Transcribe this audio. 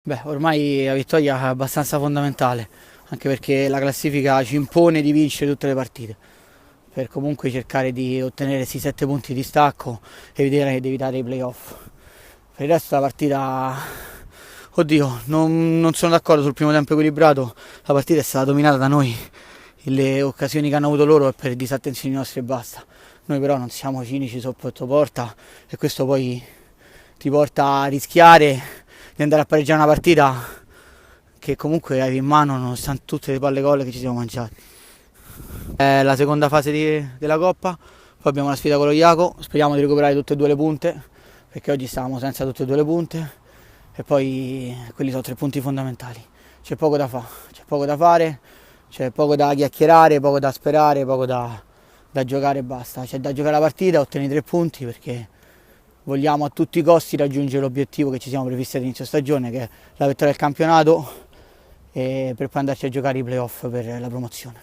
Beh, ormai la vittoria è abbastanza fondamentale, anche perché la classifica ci impone di vincere tutte le partite, per comunque cercare di ottenere questi 7 punti di stacco e vedere di evitare i playoff. Per il resto la partita, oddio, non sono d'accordo sul primo tempo equilibrato, la partita è stata dominata da noi, le occasioni che hanno avuto loro è per disattenzioni nostre e basta. Noi però non siamo cinici sotto porta e questo poi ti porta a rischiare di andare a pareggiare una partita che comunque avevi in mano nonostante tutte le palle gol che ci siamo mangiati. È la seconda fase della Coppa, poi abbiamo la sfida con lo Iaco, speriamo di recuperare tutte e due le punte, perché oggi stavamo senza tutte e due le punte e poi quelli sono 3 punti fondamentali. C'è poco da fare, c'è poco da fare, c'è poco da chiacchierare, poco da sperare, poco da giocare e basta. C'è da giocare la partita, ottenere 3 punti perché vogliamo a tutti i costi raggiungere l'obiettivo che ci siamo prefissi all'inizio stagione, che è la vittoria del campionato, e per poi andarci a giocare i playoff per la promozione.